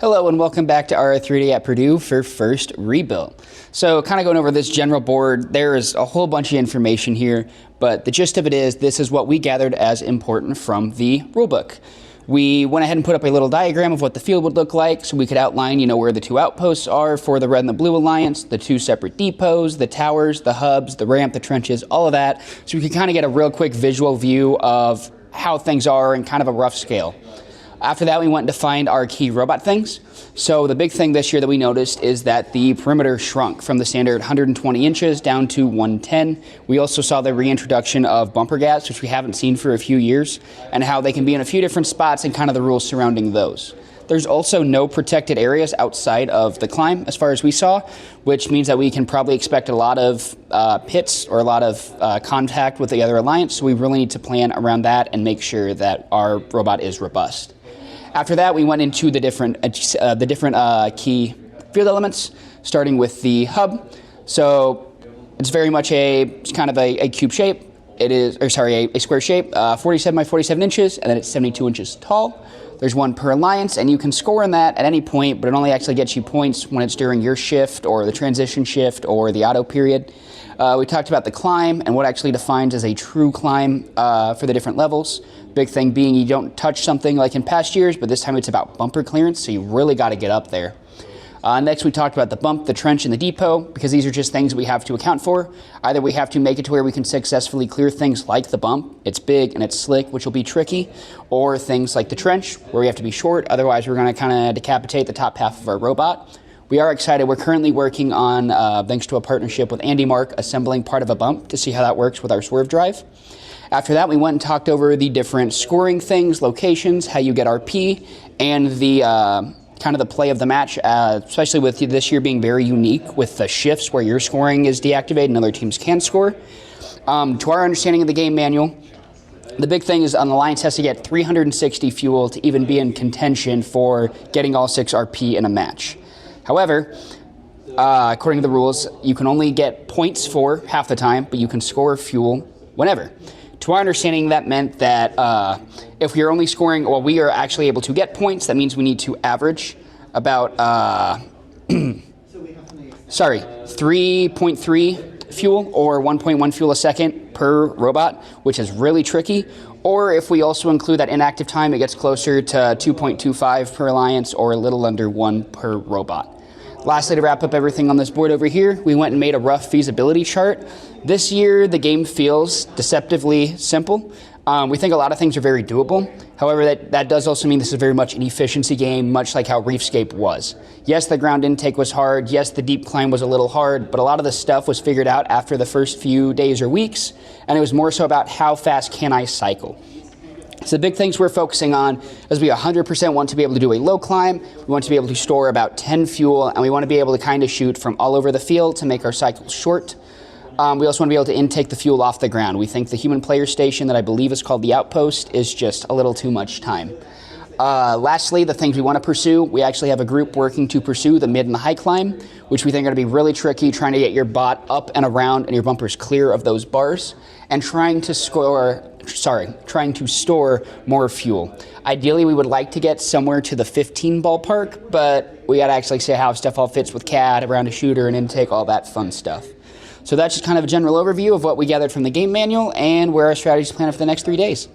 Hello and welcome back to Ri3D at Purdue for first rebuild. So kind of going over this general board, there is a whole bunch of information here, but the gist of it is this is what we gathered as important from the rulebook. We went ahead and put up a little diagram of what the field would look like so we could outline, where the two outposts are for the red and the blue alliance, the two separate depots, the towers, the hubs, the ramp, the trenches, all of that. So we could kind of get a real quick visual view of how things are in kind of a rough scale. After that, we went and defined our key robot things. So the big thing this year that we noticed is that the perimeter shrunk from the standard 120 inches down to 110. We also saw the reintroduction of bumper gaps, which we haven't seen for a few years, and how they can be in a few different spots and kind of the rules surrounding those. There's also no protected areas outside of the climb, as far as we saw, which means that we can probably expect a lot of pits or a lot of contact with the other alliance. So we really need to plan around that and make sure that our robot is robust. After that, we went into the different key field elements, starting with the hub. So it's very much it's kind of a cube shape. It is, a square shape, 47 by 47 inches, and then it's 72 inches tall. There's one per alliance, and you can score in that at any point, but it only actually gets you points when it's during your shift or the transition shift or the auto period. We talked about the climb and what actually defines as a true climb for the different levels. Big thing being you don't touch something like in past years, but this time it's about bumper clearance, so you really got to get up there. Next, we talked about the bump, the trench, and the depot, because these are just things we have to account for. Either we have to make it to where we can successfully clear things like the bump, it's big and it's slick, which will be tricky, or things like the trench, where we have to be short, otherwise we're going to kind of decapitate the top half of our robot. We are excited. We're currently working on, thanks to a partnership with Andy Mark, assembling part of a bump to see how that works with our swerve drive. After that, we went and talked over the different scoring things, locations, how you get RP, and the kind of the play of the match, especially with this year being very unique with the shifts where your scoring is deactivated and other teams can score. To our understanding of the game manual, the big thing is an alliance has to get 360 fuel to even be in contention for getting all 6 RP in a match. However, according to the rules, you can only get points for half the time, but you can score fuel whenever. To our understanding, that meant that if we are only scoring, well, we are actually able to get points. That means we need to average about, 3.3 fuel or 1.1 fuel a second per robot, which is really tricky. Or if we also include that inactive time, it gets closer to 2.25 per alliance or a little under 1 per robot. Lastly, to wrap up everything on this board over here, we went and made a rough feasibility chart. This year, the game feels deceptively simple. We think a lot of things are very doable. However, that does also mean this is very much an efficiency game, much like how Reefscape was. Yes, the ground intake was hard. Yes, the deep climb was a little hard, but a lot of the stuff was figured out after the first few days or weeks, and it was more so about how fast can I cycle. So the big things we're focusing on is we 100% want to be able to do a low climb, we want to be able to store about 10 fuel, and we want to be able to kind of shoot from all over the field to make our cycles short. We also want to be able to intake the fuel off the ground. We think the human player station that I believe is called the Outpost is just a little too much time. Lastly, the things we want to pursue, we actually have a group working to pursue the mid and the high climb, which we think are going to be really tricky, trying to get your bot up and around and your bumpers clear of those bars, and trying to store more fuel. Ideally, we would like to get somewhere to the 15 ballpark, but we got to actually see how stuff all fits with CAD, around a shooter, and intake, all that fun stuff. So that's just kind of a general overview of what we gathered from the game manual and where our strategies plan for the next 3 days.